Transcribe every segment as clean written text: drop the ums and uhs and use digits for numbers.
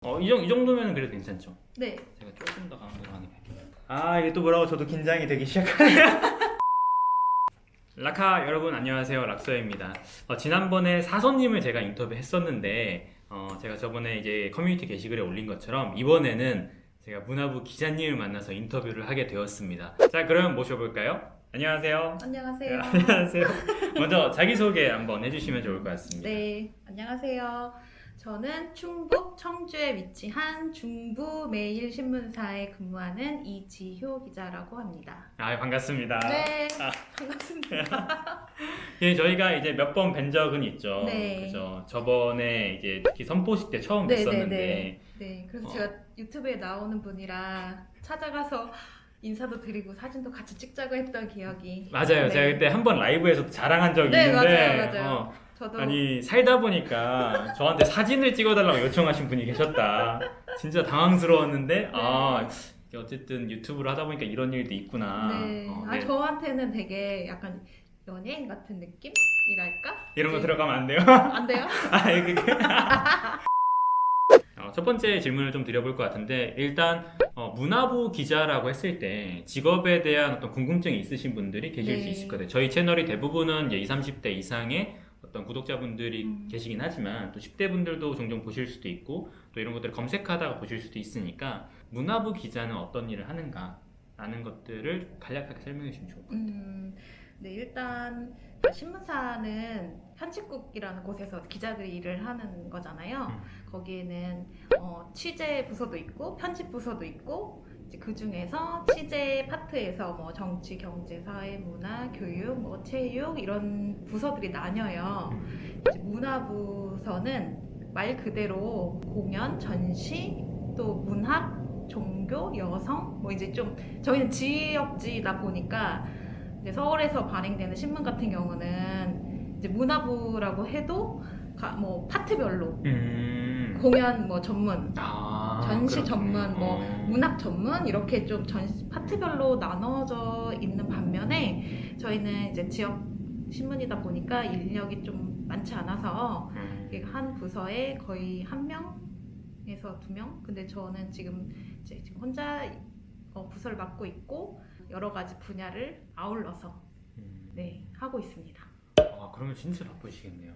이 정도면 그래도 괜찮죠? 네. 제가 조금 더 강하게 하네. 이게 또 뭐라고 저도 긴장이 되기 시작하네요. 라카 여러분 안녕하세요, 락서입니다. 지난번에 사선님을 제가 인터뷰했었는데 제가 저번에 이제 커뮤니티 게시글에 올린 것처럼 이번에는 제가 문화부 기자님을 만나서 인터뷰를 하게 되었습니다. 자, 그럼 모셔볼까요? 안녕하세요. 안녕하세요. 안녕하세요. 먼저 자기소개 한번 해주시면 좋을 것 같습니다. 네, 안녕하세요. 저는 충북 청주에 위치한 중부매일신문사에 근무하는 이지효 기자라고 합니다. 반갑습니다. 네, 반갑습니다. 예, 저희가 이제 몇 번 뵌 적은 있죠. 네. 그죠. 저번에 이제 특히 선포식 때 처음 뵀었는데. 네, 그래서 제가 유튜브에 나오는 분이라 찾아가서 인사도 드리고 사진도 같이 찍자고 했던 기억이. 맞아요. 네. 제가 그때 한번 라이브에서 자랑한 적이 네, 있는데. 맞아요. 저도 아니 살다 보니까 저한테 사진을 찍어달라고 요청하신 분이 계셨다. 진짜 당황스러웠는데 이게 어쨌든 유튜브를 하다 보니까 이런 일도 있구나. 네. 네. 저한테는 되게 약간 연예인 같은 느낌이랄까? 이런 거 네. 들어가면 안 돼요? 안 돼요? 첫 번째 질문을 좀 드려볼 것 같은데, 일단 문화부 기자라고 했을 때 직업에 대한 어떤 궁금증이 있으신 분들이 계실 네. 수 있을 거예요. 저희 채널이 대부분은 이제 20, 30대 이상의 어떤 구독자분들이 계시긴 하지만 또 10대 분들도 종종 보실 수도 있고 또 이런 것들을 검색하다가 보실 수도 있으니까 문화부 기자는 어떤 일을 하는가 라는 것들을 간략하게 설명해 주시면 좋을 것 같아요. 네, 일단 신문사는 편집국이라는 곳에서 기자들이 일을 하는 거잖아요. 거기에는 취재 부서도 있고 편집 부서도 있고 그 중에서 취재 파트에서 뭐 정치, 경제, 사회, 문화, 교육, 뭐 체육 이런 부서들이 나뉘어요. 이제 문화부서는 말 그대로 공연, 전시, 또 문학, 종교, 여성 뭐 이제 좀 저희는 지역지다 보니까 이제 서울에서 발행되는 신문 같은 경우는 이제 문화부라고 해도 뭐 파트별로 공연 뭐 전문, 전시 전문, 뭐 문학 전문 이렇게 좀 파트별로 나눠져 있는 반면에 저희는 이제 지역 신문이다 보니까 인력이 좀 많지 않아서 한 부서에 거의 1명에서 2명. 근데 저는 지금 혼자 부서를 맡고 있고 여러 가지 분야를 아울러서 하고 있습니다. 그러면 진짜 바쁘시겠네요.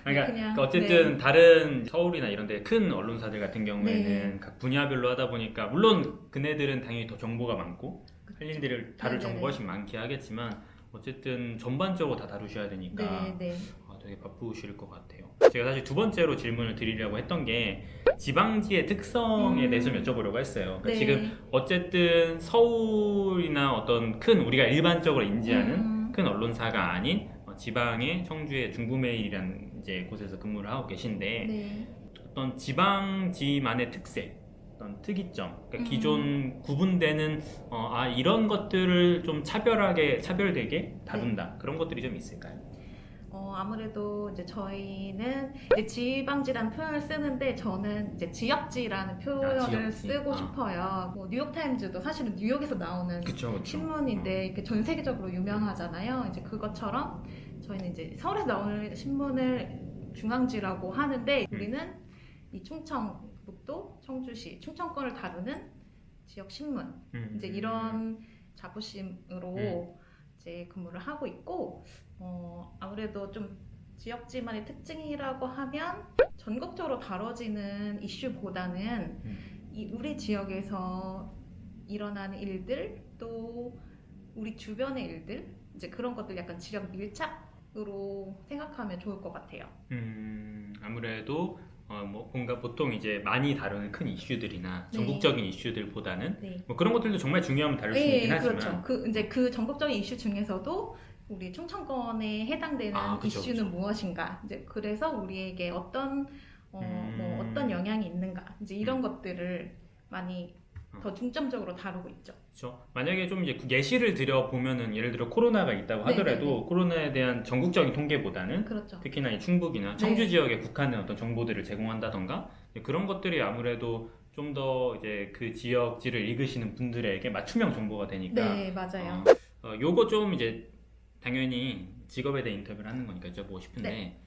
그냥, 어쨌든 다른 서울이나 이런 데 큰 언론사들 같은 경우에는 각 분야별로 하다 보니까 물론 그네들은 당연히 더 정보가 많고 할 일들을 다룰 정보가 훨씬 많긴 하겠지만 어쨌든 전반적으로 다 다루셔야 되니까 되게 바쁘실 것 같아요. 제가 사실 두 번째로 질문을 드리려고 했던 게 지방지의 특성에 대해서 여쭤보려고 했어요. 그러니까 지금 어쨌든 서울이나 어떤 큰 우리가 일반적으로 인지하는 큰 언론사가 아닌 지방의 청주의 중부매일이라는 이제 곳에서 근무를 하고 계신데 어떤 지방지만의 특색, 어떤 특이점, 그러니까 기존 구분되는 이런 것들을 좀 차별되게 다룬다 그런 것들이 좀 있을까요? 아무래도 이제 저희는 이제 지방지라는 표현을 쓰는데 저는 이제 지역지라는 표현을 쓰고 싶어요. 뭐 뉴욕타임즈도 사실은 뉴욕에서 나오는 그쵸. 신문인데 전 세계적으로 유명하잖아요. 이제 그것처럼 저희는 이제 서울에서 나오는 신문을 중앙지라고 하는데 우리는 이 충청북도, 청주시, 충청권을 다루는 지역 신문 이제 이런 자부심으로 이제 근무를 하고 있고 아무래도 좀 지역지만의 특징이라고 하면 전국적으로 다뤄지는 이슈보다는 우리 지역에서 일어나는 일들 또 우리 주변의 일들 이제 그런 것들 약간 지역 밀착으로 생각하면 좋을 것 같아요. 아무래도 뭔가 보통 이제 많이 다루는 큰 이슈들이나 전국적인 이슈들보다는 뭐 그런 것들도 정말 중요하면 다룰 수 있긴 하지만 그렇죠. 그 전국적인 이슈 중에서도 우리 충청권에 해당되는 이슈는 무엇인가 이제 그래서 우리에게 어떤 뭐 어떤 영향이 있는가 이제 이런 것들을 많이 더 중점적으로 다루고 있죠. 그렇죠. 만약에 좀 이제 예시를 들어 보면은 예를 들어 코로나가 있다고 하더라도 코로나에 대한 전국적인 통계보다는 특히나 이 충북이나 청주 지역에 국한된 어떤 정보들을 제공한다던가 그런 것들이 아무래도 좀 더 이제 그 지역지를 읽으시는 분들에게 맞춤형 정보가 되니까. 네, 맞아요. 요거 좀 이제 당연히 직업에 대해 인터뷰를 하는 거니까 여쭤보고 싶은데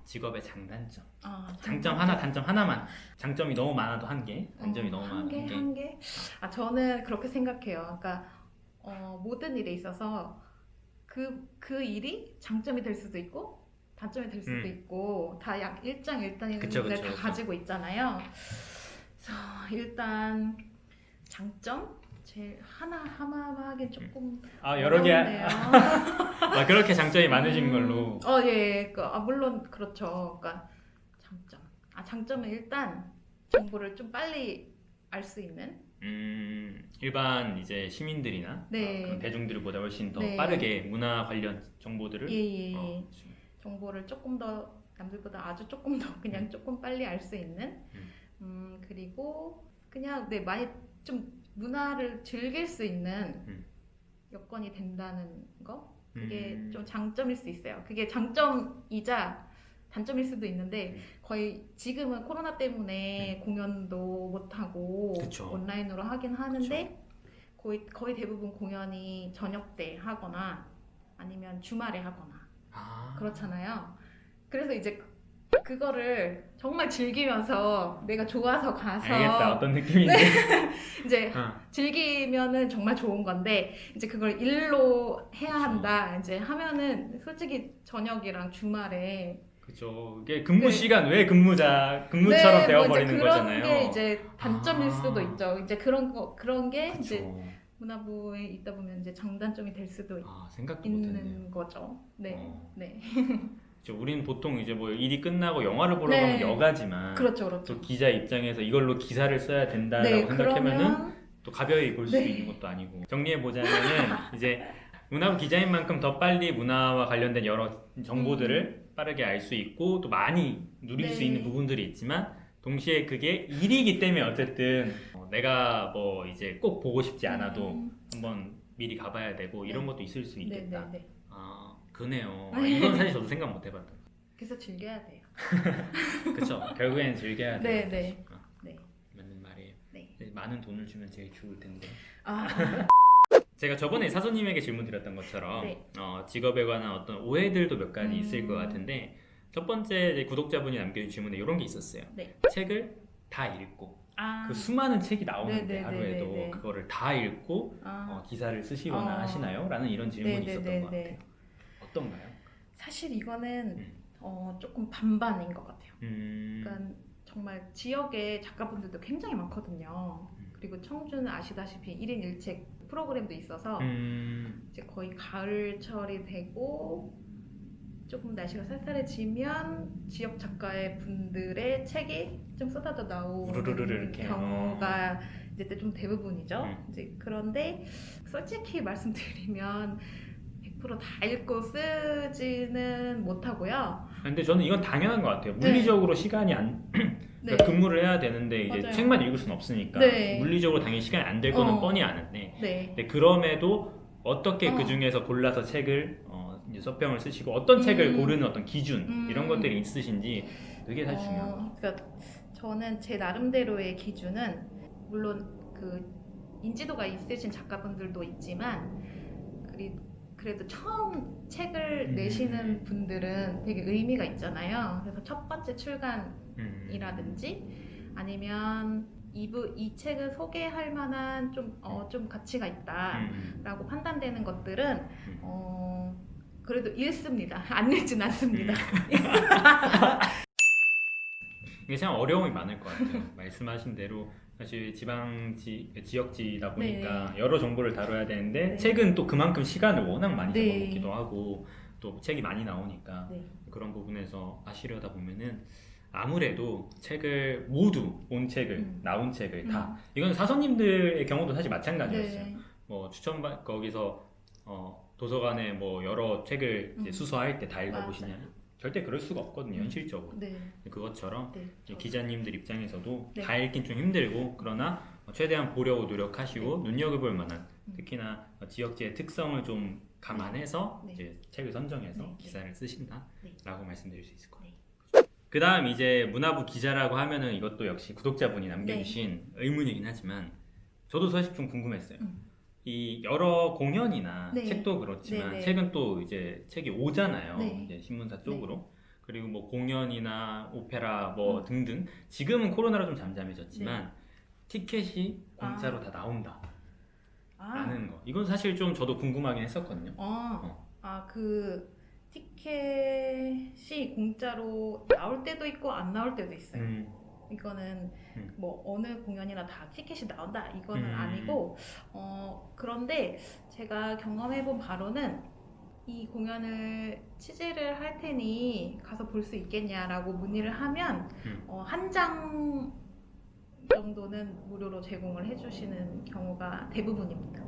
직업의 장단점. 장점 장단점. 하나, 단점 하나만. 장점이 너무 많아도 한 개, 단점이 너무 많아도 한 개. 한 개? 저는 그렇게 생각해요. 그러니까 모든 일에 있어서 그 일이 장점이 될 수도 있고 단점이 될 수도 있고 다 일장일단을 그쵸, 다 그쵸. 가지고 있잖아요. 그래서 일단 장점 제일 하나 하긴 조금 여러 개. 어려운데요. 그렇게 장점이 많으신 걸로. 예. 물론 그렇죠. 그러니까 장점. 장점은 일단 정보를 좀 빨리 알 수 있는. 일반 이제 시민들이나 네. 그런 대중들보다 훨씬 더 네. 빠르게 문화 관련 정보들을 예. 정보를 조금 더 남들보다 아주 조금 더 그냥 조금 빨리 알 수 있는. 그리고 그냥 많이 좀 문화를 즐길 수 있는 여건이 된다는 거. 그게 좀 장점일 수 있어요. 그게 장점이자 단점일 수도 있는데 거의 지금은 코로나 때문에 공연도 못 하고 그쵸. 온라인으로 하긴 하는데 거의 대부분 공연이 저녁 때 하거나 아니면 주말에 하거나 그렇잖아요. 그래서 이제 그거를 정말 즐기면서 내가 좋아서 가서 알겠다 어떤 느낌인지. 이제 즐기면은 정말 좋은 건데 이제 그걸 일로 해야 한다 이제 하면은 솔직히 저녁이랑 주말에 그죠. 이게 근무 시간 외 근무처럼 되어버리는 그런 거잖아요. 게 이제 단점일 수도 있죠. 이제 그런 게 그쵸. 이제 문화부에 있다 보면 이제 장단점이 될 수도 생각도 있는 못했네요. 거죠. 네. 우린 보통 이제 뭐 일이 끝나고 영화를 보러 네. 가면 여가지만 그렇죠. 또 기자 입장에서 이걸로 기사를 써야 된다라고 네, 생각하면은 그러면 또 가벼이 볼 수 네. 있는 것도 아니고 정리해 보자면은 이제 문화부 기자인 만큼 더 빨리 문화와 관련된 여러 정보들을 빠르게 알 수 있고 또 많이 누릴 네. 수 있는 부분들이 있지만 동시에 그게 일이기 때문에 어쨌든 내가 뭐 이제 꼭 보고 싶지 않아도 한번 미리 가봐야 되고 이런 것도 있을 수 있겠다. 네. 그네요. 이건 사실 저도 생각 못 해봤던. 그래서 즐겨야 돼요. 그쵸. 결국엔 즐겨야 돼요. 네. 맞는 말이에요. 네. 많은 돈을 주면 제일 좋을 텐데. 아, 제가 저번에 사소님에게 질문 드렸던 것처럼 네. 직업에 관한 어떤 오해들도 몇 가지 있을 것 같은데 첫 번째 이제 구독자분이 남겨준 질문에 이런 게 있었어요. 네. 책을 다 읽고 아, 그 수많은 책이 나오는데 네. 하루에도 그거를 다 읽고 기사를 쓰시거나 하시나요? 라는 이런 질문이 있었던 것 같아요. 어떤가요? 사실 이거는 조금 반반인 것 같아요. 그러니까 정말 지역의 작가분들도 굉장히 많거든요. 그리고 청주는 아시다시피 1인 1책 프로그램도 있어서 이제 거의 가을철이 되고 조금 날씨가 쌀쌀해지면 지역 작가의 분들의 책이 좀 쏟아져 우르르르 나오는 이렇게. 경우가 이제 좀 대부분이죠. 이제 그런데 솔직히 말씀드리면 100% 다 읽고 쓰지는 못하고요. 근데 저는 이건 당연한 것 같아요. 물리적으로 시간이 그러니까 근무를 해야 되는데 이제 맞아요. 책만 읽을 수는 없으니까 물리적으로 당연히 시간이 안 될 거는 뻔히 아는데 근데 그럼에도 어떻게 그 중에서 골라서 책을 이제 서평을 쓰시고 어떤 책을 고르는 어떤 기준 이런 것들이 있으신지 그게 사실 중요한 것 같아요. 그러니까 저는 제 나름대로의 기준은 물론 그 인지도가 있으신 작가분들도 있지만 그래도 처음 책을 내시는 분들은 되게 의미가 있잖아요. 그래서 첫 번째 출간이라든지 아니면 이 책을 소개할 만한 좀 가치가 있다라고 판단되는 것들은 그래도 읽습니다. 안 읽진 않습니다. 이게 참 어려움이 많을 것 같아요. 말씀하신 대로 사실 지역지다 보니까 여러 정보를 다뤄야 되는데 책은 또 그만큼 시간을 워낙 많이 잡아먹기도 하고 또 책이 많이 나오니까 그런 부분에서 하시려다 보면은 아무래도 책을 모두 나온 책을 다 이건 사서님들의 경우도 사실 마찬가지였어요. 뭐 거기서 도서관에 뭐 여러 책을 이제 수서할 때 다 읽어보시냐? 절대 그럴 수가 없거든요, 현실적으로. 그것처럼 기자님들 입장에서도 다 읽긴 좀 힘들고 그러나 최대한 보려고 노력하시고 눈여겨볼 만한 특히나 지역지의 특성을 좀 감안해서 이제 책을 선정해서 기사를 쓰신다라고 말씀드릴 수 있을 것 같아요. 그 다음 이제 문화부 기자라고 하면은 이것도 역시 구독자분이 남겨주신 의문이긴 하지만 저도 사실 좀 궁금했어요. 이 여러 공연이나 책도 그렇지만 책은 또 이제 책이 오잖아요. 이제 신문사 쪽으로. 그리고 뭐 공연이나 오페라 뭐 등등 지금은 코로나로 좀 잠잠해졌지만 티켓이 공짜로 다 나온다 라는 거. 이건 사실 좀 저도 궁금하긴 했었거든요. 그 티켓이 공짜로 나올 때도 있고 안 나올 때도 있어요. 이거는 뭐 어느 공연이나 다 티켓이 나온다 이거는 아니고 그런데 제가 경험해본 바로는 이 공연을 취재를 할 테니 가서 볼 수 있겠냐라고 문의를 하면 한 장 정도는 무료로 제공을 해주시는 경우가 대부분입니다.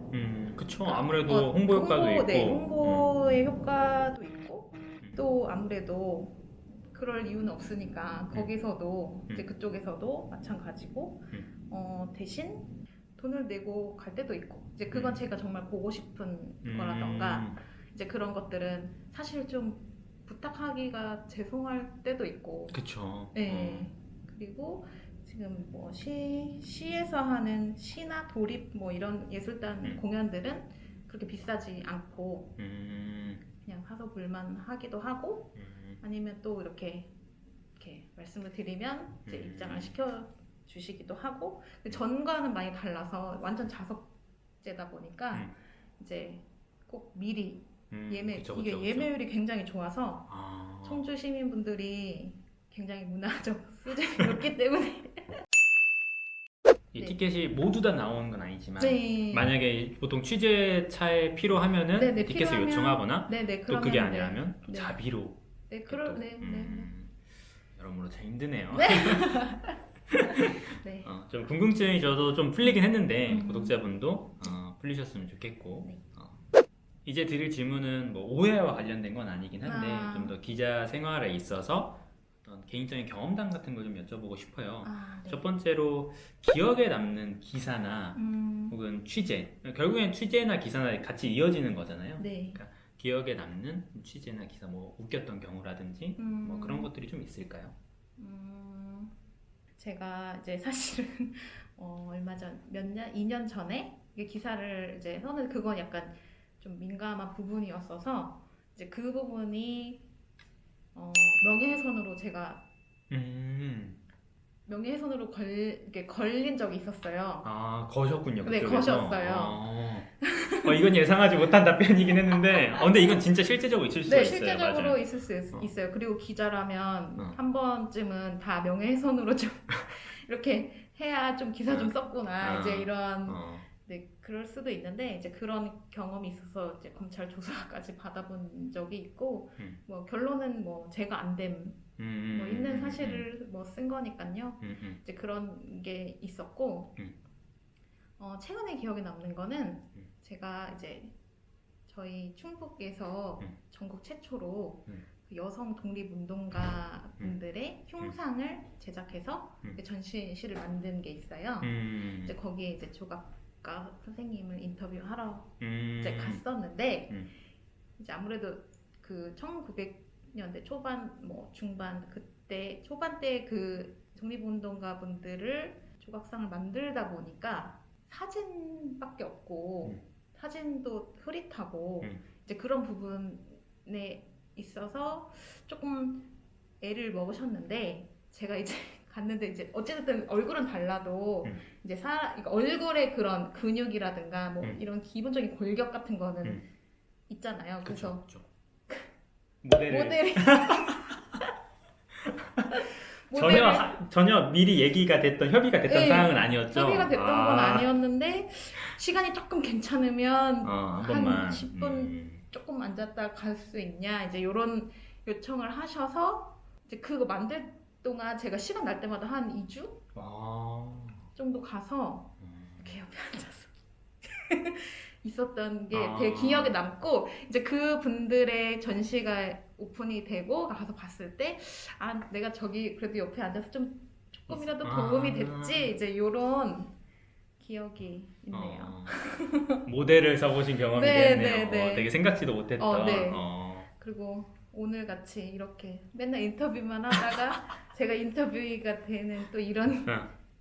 그쵸. 아무래도 홍보 효과도 있고. 네, 홍보의 효과도 있고 또 아무래도 그럴 이유는 없으니까 거기서도 이제 그쪽에서도 마찬가지고 대신 돈을 내고 갈 때도 있고 이제 그건 제가 정말 보고 싶은 거라던가 이제 그런 것들은 사실 좀 부탁하기가 죄송할 때도 있고. 그쵸. 네. 그리고 지금 뭐 시에서 하는 시나 도립 뭐 이런 예술단 공연들은 그렇게 비싸지 않고 그냥 사서 볼만 하기도 하고 아니면 또 이렇게 말씀을 드리면 이제 입장을 시켜 주시기도 하고 전과는 많이 달라서 완전 자석제다 보니까 이제 꼭 미리 이게 예매율이 굉장히 좋아서 청주 시민분들이 굉장히 문화적 수준이 높기 때문에 이 티켓이 모두 다 나오는 건 아니지만 네. 만약에 보통 취재차에 필요하면은 네네, 티켓을 필요하면, 요청하거나 네네, 또 그게 아니라면 또 네. 자비로 네, 여러모로 참 힘드네요. 네. 네. 좀 궁금증이 저도 좀 풀리긴 했는데 구독자분도 풀리셨으면 좋겠고 네. 이제 드릴 질문은 뭐 오해와 관련된 건 아니긴 한데 좀 더 기자 생활에 있어서 어떤 개인적인 경험담 같은 걸 좀 여쭤보고 싶어요. 네. 첫 번째로 기억에 남는 기사나 혹은 취재, 결국엔 취재나 기사나 같이 이어지는 거잖아요. 네. 그러니까 기억에 남는 취재나 기사, 뭐 웃겼던 경우라든지 뭐 그런 것들이 좀 있을까요? 제가 이제 사실은 얼마 전 2년 전에 이게 기사를 이제 저는 그건 약간 좀 민감한 부분이었어서 이제 그 부분이 명예훼손으로 제가 명예훼손으로 이렇게 걸린 적이 있었어요. 거셨군요. 네, 그쪽에서. 거셨어요. 이건 예상하지 못한 답변이긴 했는데, 근데 이건 진짜 실제적으로 있을 수가 네, 있어요. 실제적으로 맞아요. 있을 수 있어요. 그리고 기자라면 어. 한 번쯤은 다 명예훼손으로 좀 이렇게 해야 좀 기사 좀 썼구나. 이제 이런 네, 그럴 수도 있는데 이제 그런 경험이 있어서 이제 검찰 조사까지 받아본 적이 있고 뭐 결론은 뭐 제가 안 됨. 뭐 있는 사실을 뭐 쓴 거니까요. 이제 그런 게 있었고 최근에 기억에 남는 거는 제가 이제 저희 충북에서 전국 최초로 그 여성 독립운동가 분들의 흉상을 제작해서 전시실을 만든 게 있어요. 이제 거기에 이제 조각가 선생님을 인터뷰하러 이제 갔었는데 이제 아무래도 그 1900년대 초반 뭐 중반 그때 초반 때 그 독립운동가 분들을 조각상을 만들다 보니까 사진밖에 없고 사진도 흐릿하고 이제 그런 부분에 있어서 조금 애를 먹으셨는데 제가 이제 갔는데 이제 어쨌든 얼굴은 달라도 이제 얼굴의 그런 근육이라든가 뭐 이런 기본적인 골격 같은 거는 있잖아요. 그래서 그쵸. 모델이 전혀 미리 얘기가 됐던 협의가 됐던 상황은 아니었죠. 협의가 됐던 건 아니었는데 시간이 조금 괜찮으면 한 한 번만 10분 조금 앉았다 갈 수 있냐 이제 이런 요청을 하셔서 이제 그거 만들 동안 제가 시간 날 때마다 한 2주 정도 가서 이렇게 옆에 앉아서 있었던 게 되게 기억에 남고 이제 그 분들의 전시가 오픈이 되고 가서 봤을 때 내가 저기 그래도 옆에 앉아서 좀 조금이라도 도움이 됐지 이제 이런 기억이 있네요. 모델을 써보신 경험이 됐네요. 되게 생각지도 못했던. 그리고 오늘 같이 이렇게 맨날 인터뷰만 하다가 제가 인터뷰가 되는 또 이런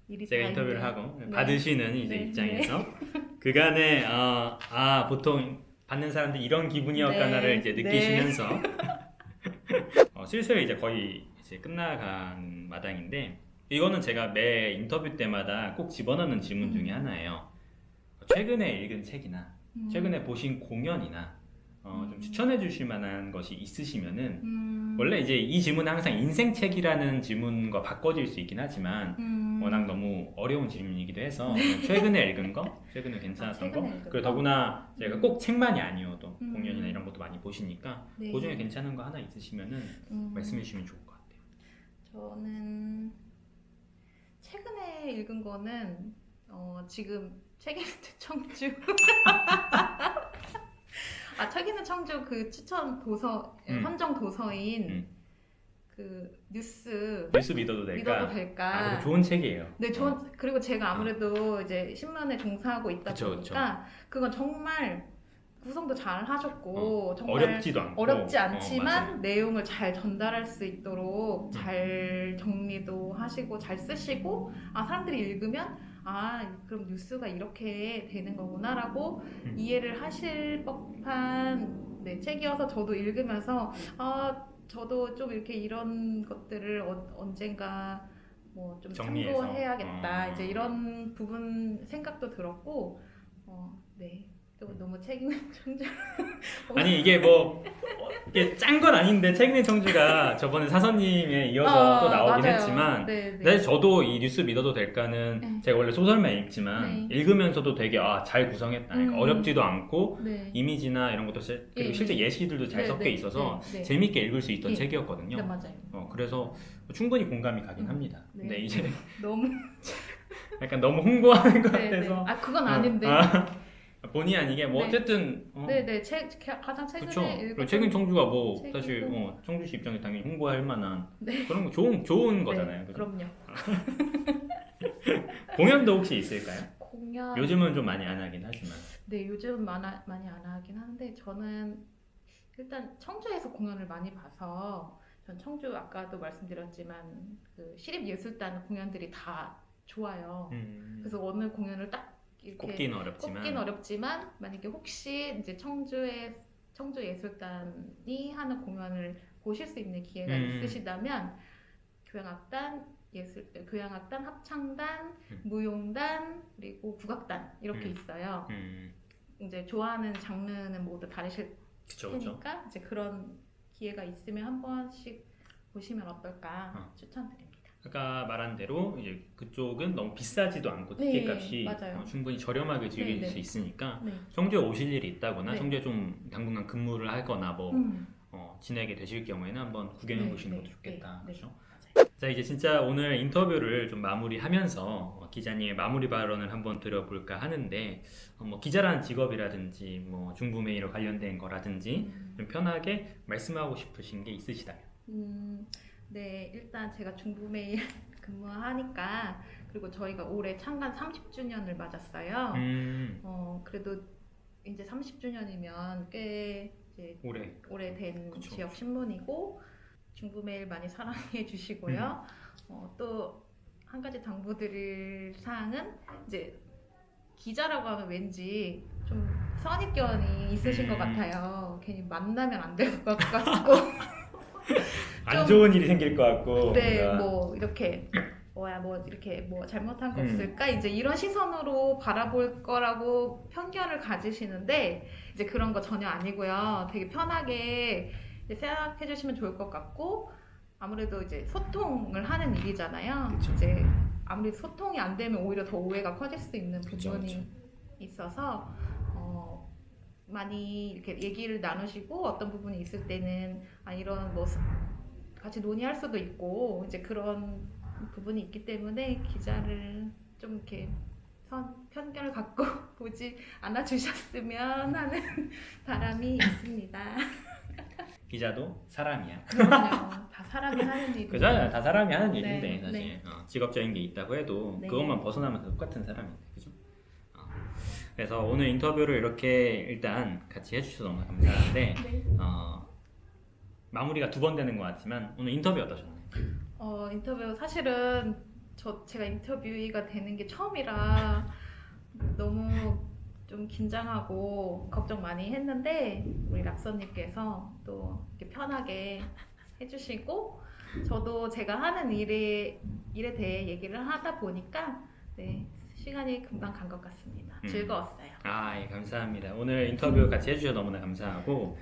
일이 제가 인터뷰를 있네요. 하고 받으시는 이제 입장에서 그간에 보통 받는 사람들이 이런 기분이었구나를 이제 느끼시면서 슬슬 이제 거의 이제 끝나간 마당인데 이거는 제가 매 인터뷰 때마다 꼭 집어넣는 질문 중에 하나예요. 최근에 읽은 책이나 최근에 보신 공연이나 좀 추천해 주실 만한 것이 있으시면은 원래 이제 이 질문은 항상 인생책이라는 질문과 바꿔질 수 있긴 하지만 워낙 너무 어려운 질문이기도 해서 최근에 읽은 거, 최근에 괜찮았던 거, 그리고 더구나 제가 꼭 책만이 아니어도 공연이나 이런 것도 많이 보시니까 네. 그 중에 괜찮은 거 하나 있으시면은 말씀해 주시면 좋을 것 같아요. 저는 최근에 읽은 거는 지금 책 읽는 청주 책 읽는 청주 그 추천 도서 헌정 도서인 그 뉴스 믿어도 될까? 믿어도 될까? 그거 좋은 책이에요. 네, 그리고 제가 아무래도 이제 신문에 종사하고 있다 보니까 그건 정말 구성도 잘 하셨고 정말 어렵지도 않고 어렵지 않지만 맞아요. 내용을 잘 전달할 수 있도록 잘 정리도 하시고 잘 쓰시고 사람들이 읽으면 그럼 뉴스가 이렇게 되는 거구나라고 이해를 하실 법한 책이어서 저도 읽으면서 저도 좀 이렇게 이런 것들을 언젠가 뭐 좀 정리해서. 참고해야겠다 이제 이런 부분 생각도 들었고 네. 또 너무 책 읽는 청주 아니 이게 뭐 이게 짠 건 아닌데 책 읽는 청주가 저번에 사서님에 이어서 또 나오긴 맞아요. 했지만 네, 네. 사실 저도 이 뉴스 믿어도 될까는 네. 제가 원래 소설만 읽지만 네. 읽으면서도 되게 잘 구성했다. 그러니까 어렵지도 않고 네. 이미지나 이런 것도 그리고 예, 실제 예시들도 잘 네, 섞여 네, 있어서 네, 네. 재밌게 읽을 수 있던 예. 책이었거든요. 네, 맞아요. 그래서 충분히 공감이 가긴 합니다. 네. 근데 이제 너무 약간 너무 홍보하는 것 네, 같아서 그건 아닌데. 본의 아니게 뭐 네. 어쨌든 네네 가장 최근에 그렇죠. 읽었던 최근 청주가 뭐 책이고. 사실 청주시 입장에 당연히 홍보할 만한 네. 그런 거 좋은 거잖아요. 네, 그죠? 그럼요. 공연도 혹시 있을까요? 공연 요즘은 좀 많이 안 하긴 하지만. 네 요즘 많이 안 하긴 하는데 저는 일단 청주에서 공연을 많이 봐서 전 청주 아까도 말씀드렸지만 그 시립예술단 공연들이 다 좋아요. 그래서 어느 공연을 딱 이렇게 꼽기는 어렵지만 만약에 혹시 이제 청주 예술단이 하는 공연을 보실 수 있는 기회가 있으시다면 교향악단, 합창단, 무용단 그리고 국악단 이렇게 있어요. 이제 좋아하는 장르는 모두 다르실 그쵸. 테니까 이제 그런 기회가 있으면 한 번씩 보시면 어떨까 추천드립니다. 아까 말한 대로 이제 그쪽은 너무 비싸지도 않고 네, 티켓값이 맞아요. 충분히 저렴하게 즐길 네, 수 네. 있으니까 네. 청주에 오실 일이 있다거나 네. 청주에 좀 당분간 근무를 하거나 뭐 지내게 되실 경우에는 한번 구경해 보시는 것도 좋겠다. 네. 그렇죠? 자 이제 진짜 오늘 인터뷰를 좀 마무리하면서 기자님의 마무리 발언을 한번 들어볼까 하는데 뭐 기자라는 직업이라든지 뭐 중부메일과 관련된 거라든지 좀 편하게 말씀하고 싶으신 게 있으시다면 네, 일단 제가 중부메일 근무하니까 그리고 저희가 올해 창간 30주년을 맞았어요. 그래도 이제 30주년이면 꽤 이제 오래된 그쵸. 지역 신문이고 중부메일 많이 사랑해 주시고요. 또 한 가지 당부드릴 사항은 이제 기자라고 하면 왠지 좀 선입견이 있으신 것 같아요. 괜히 만나면 안 될 것 같고 안 좋은 일이 생길 것 같고 네, 뭔가 뭐 이렇게 이렇게 뭐 잘못한 거 없을까 이제 이런 시선으로 바라볼 거라고 편견을 가지시는데 이제 그런 거 전혀 아니고요. 되게 편하게 이제 생각해 주시면 좋을 것 같고 아무래도 이제 소통을 하는 일이잖아요. 그쵸. 이제 아무리 소통이 안 되면 오히려 더 오해가 커질 수 있는 그쵸, 부분이 그쵸. 있어서 많이 이렇게 얘기를 나누시고 어떤 부분이 있을 때는 이런 뭐 같이 논의할 수도 있고 이제 그런 부분이 있기 때문에 기자를 좀 이렇게 편견을 갖고 보지 않아 주셨으면 하는 바람이 있습니다. 기자도 사람이야. 그럼요. 다 사람이 하는 일이에요. 그잖아요. 다 사람이 하는 네, 일인데 사실 네. 직업적인 게 있다고 해도 네. 그것만 벗어나면 다 똑같은 사람인데 그죠? 그래서 오늘 인터뷰를 이렇게 일단 같이 해주셔서 너무 감사한데 네. 마무리가 2번 되는 것 같지만 오늘 인터뷰 어떠셨나요? 인터뷰 사실은 제가 인터뷰가 되는 게 처음이라 너무 좀 긴장하고 걱정 많이 했는데 우리 락서님께서 또 이렇게 편하게 해주시고 저도 제가 하는 일에 대해 얘기를 하다 보니까 네, 시간이 금방 간 것 같습니다. 즐거웠어요. 예, 감사합니다. 오늘 인터뷰 같이 해주셔서 너무나 감사하고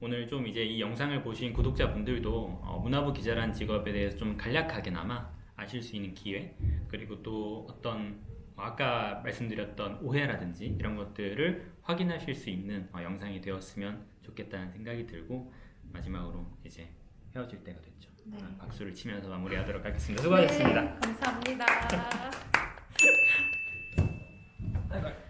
오늘 좀 이제 이 영상을 보신 구독자분들도 문화부 기자라는 직업에 대해서 좀 간략하게나마 아실 수 있는 기회, 그리고 또 어떤 아까 말씀드렸던 오해라든지 이런 것들을 확인하실 수 있는 영상이 되었으면 좋겠다는 생각이 들고 마지막으로 이제 헤어질 때가 됐죠. 네. 박수를 치면서 마무리하도록 하겠습니다. 수고하셨습니다. 네, 감사합니다. 아이고.